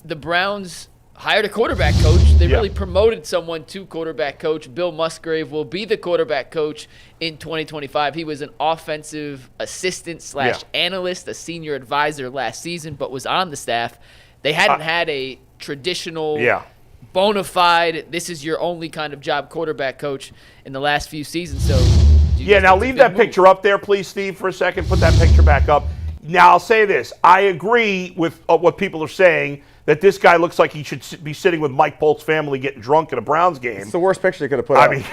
the Browns hired a quarterback coach. They really promoted someone to quarterback coach. Bill Musgrave will be the quarterback coach in 2025. He was an offensive assistant / analyst, a senior advisor last season, but was on the staff. They hadn't had a traditional bona fide, this is your only kind of job quarterback coach in the last few seasons. So now leave that picture up there, please, Steve, for a second. Put that picture back up. Now, I'll say this. I agree with what people are saying, that this guy looks like he should be sitting with Mike Polk's family getting drunk at a Browns game. It's the worst picture you could have put up. I mean,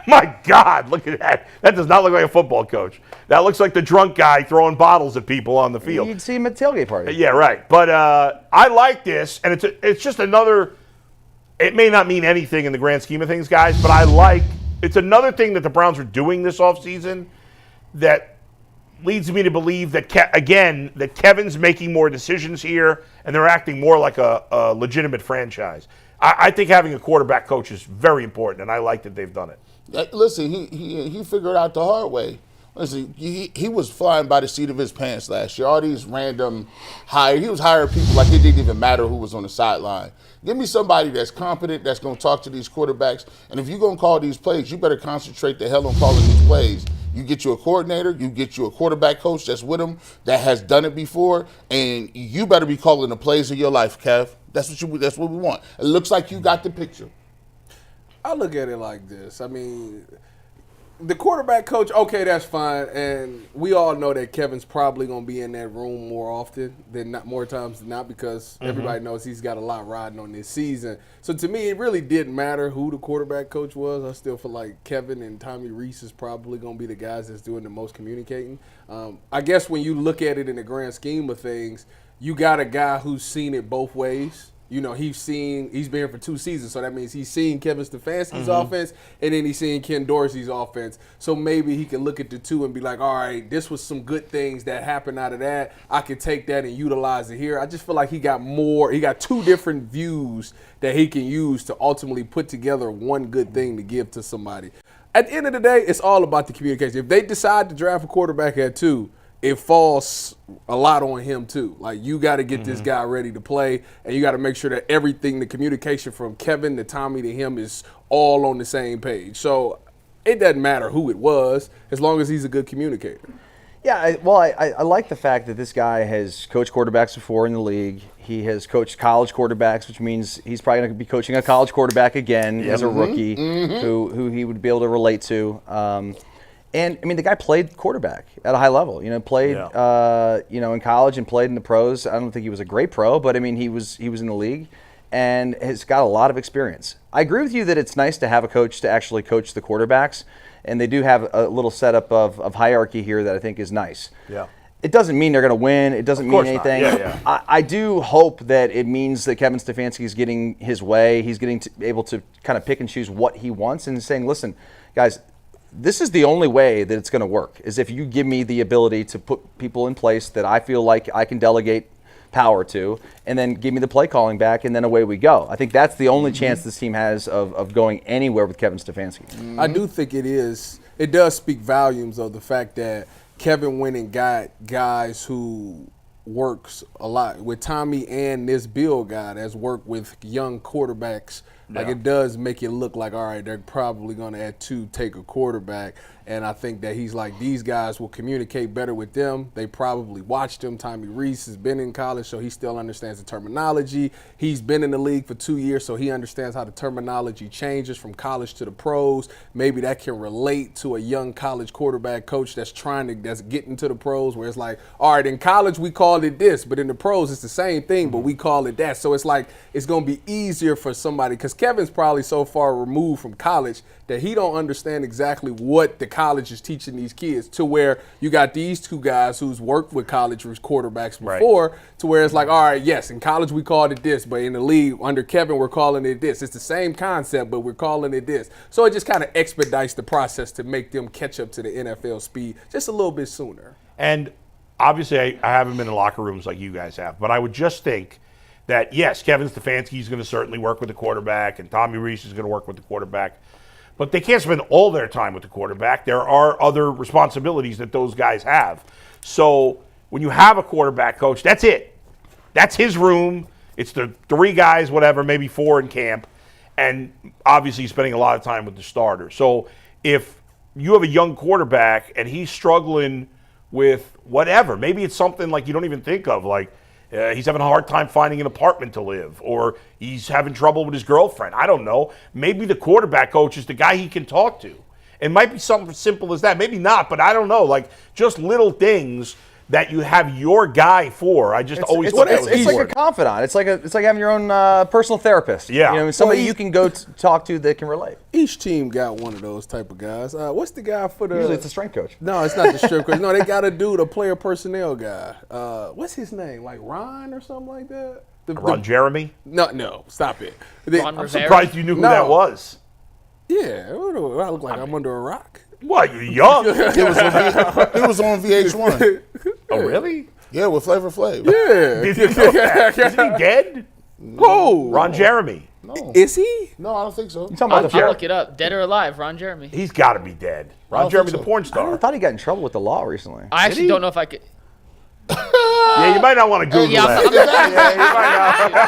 my God, look at that. That does not look like a football coach. That looks like the drunk guy throwing bottles at people on the field. You'd see him at tailgate party. Yeah, right. But I like this, and it's just another – it may not mean anything in the grand scheme of things, guys, but it's another thing that the Browns are doing this offseason that leads me to believe that, that Kevin's making more decisions here, and they're acting more like a legitimate franchise. I think having a quarterback coach is very important, and I like that they've done it. Listen, he figured out the hard way. Listen, he was flying by the seat of his pants last year. All these random he was hiring people like it didn't even matter who was on the sideline. Give me somebody that's competent, that's going to talk to these quarterbacks, and if you're going to call these plays, you better concentrate the hell on calling these plays. You get you a coordinator, you get you a quarterback coach that's with him, that has done it before, and you better be calling the plays of your life, Kev. That's what we want. It looks like you got the picture. I look at it like this. I mean, the quarterback coach, okay, that's fine, and we all know that Kevin's probably going to be in that room more times than not, because everybody knows he's got a lot riding on this season. So to me, it really didn't matter who the quarterback coach was. I still feel like Kevin and Tommy Rees is probably going to be the guys that's doing the most communicating. I guess when you look at it in the grand scheme of things, you got a guy who's seen it both ways. You know, he's been here for 2 seasons, so that means he's seen Kevin Stefanski's offense, and then he's seen Ken Dorsey's offense. So maybe he can look at the two and be like, all right, this was some good things that happened out of that. I can take that and utilize it here. I just feel like he got 2 different views that he can use to ultimately put together one good thing to give to somebody. At the end of the day, it's all about the communication. If they decide to draft a quarterback at 2, it falls a lot on him too. Like, you got to get this guy ready to play, and you got to make sure that everything, the communication from Kevin to Tommy to him, is all on the same page. So it doesn't matter who it was, as long as he's a good communicator. Yeah, I like the fact that this guy has coached quarterbacks before in the league. He has coached college quarterbacks, which means he's probably going to be coaching a college quarterback again as a rookie, who he would be able to relate to. And I mean, the guy played quarterback at a high level. You know, played in college and played in the pros. I don't think he was a great pro, but I mean, he was in the league and has got a lot of experience. I agree with you that it's nice to have a coach to actually coach the quarterbacks, and they do have a little setup of hierarchy here that I think is nice. Yeah. It doesn't mean they're going to win. It doesn't mean anything. I do hope that it means that Kevin Stefanski is getting his way. He's getting able to kind of pick and choose what he wants, and saying, listen, guys, this is the only way that it's going to work, is if you give me the ability to put people in place that I feel like I can delegate power to, and then give me the play calling back, and then away we go. I think that's the only chance this team has of going anywhere with Kevin Stefanski. I do think it is. It does speak volumes of the fact that Kevin went and got guys who works a lot with Tommy, and this Bill guy that's worked with young quarterbacks. Like, it does make it look like, all right, they're probably going to take a quarterback. And I think that he's like, these guys will communicate better with them. They probably watched him. Tommy Rees has been in college, so he still understands the terminology. He's been in the league for 2 years, so he understands how the terminology changes from college to the pros. Maybe that can relate to a young college quarterback coach that's getting to the pros, where it's like, all right, in college we called it this, but in the pros it's the same thing, but we call it that. So it's like, it's going to be easier for somebody, because Kevin's probably so far removed from college that he don't understand exactly what the college is teaching these kids, to where you got these 2 guys who's worked with college quarterbacks before, to where it's like, all right, yes, in college we called it this, but in the league under Kevin we're calling it this. It's the same concept, but we're calling it this. So it just kind of expedites the process to make them catch up to the NFL speed just a little bit sooner. And obviously I haven't been in locker rooms like you guys have, but I would just think that, yes, Kevin Stefanski is going to certainly work with the quarterback, and Tommy Rees is going to work with the quarterback. But they can't spend all their time with the quarterback. There are other responsibilities that those guys have. So when you have a quarterback coach, that's it. That's his room. It's the 3 guys, whatever, maybe 4 in camp, and obviously spending a lot of time with the starter. So if you have a young quarterback and he's struggling with whatever, maybe it's something like you don't even think of, like he's having a hard time finding an apartment to live, or he's having trouble with his girlfriend. I don't know. Maybe the quarterback coach is the guy he can talk to. It might be something as simple as that. Maybe not, but I don't know. Like just little things that you have your guy for. I just always thought that was it's like a important. confidant. It's like having your own personal therapist. Yeah. You know, somebody you can go talk to that can relate. Each team got one of those type of guys. What's the guy for the? Usually it's the strength coach. No, it's not the strength coach. No, they got a dude, a player personnel guy. What's his name? Like Ron or something like that? Ron Jeremy? No, stop it. Ron I'm Rivera? surprised you knew who that was. Yeah, what do I look like? I'm under a rock. What, you're young? He was on VH1. Oh, really? Yeah, with Flavor Flav. Yeah. Did you know that? Isn't he dead? Who? Ron Jeremy. No. Is he? No, I don't think so. You talking about the I'll look it up. Dead or alive, Ron Jeremy. He's got to be dead. Ron don't Jeremy, think the so. porn I star. thought he got in trouble with the law recently. I actually don't know if I could. Yeah, you might not want to Google Yeah, that.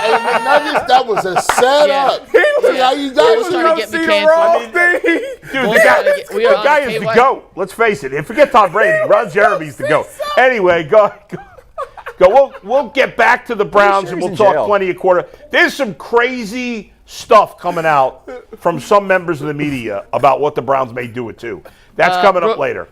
Hey, McNuggets, that was a setup. See how you He got was it? trying to get me canceled. Dude, Boys trying to get- we are the on guy the is the KY. GOAT. Let's face it. And forget Tom Brady. Ron Jeremy's the GOAT. Anyway, go. We'll get back to the Browns sure and he's we'll in talk jail? plenty of quarter. There's some crazy stuff coming out from some members of the media about what the Browns may do it too. That's coming up later.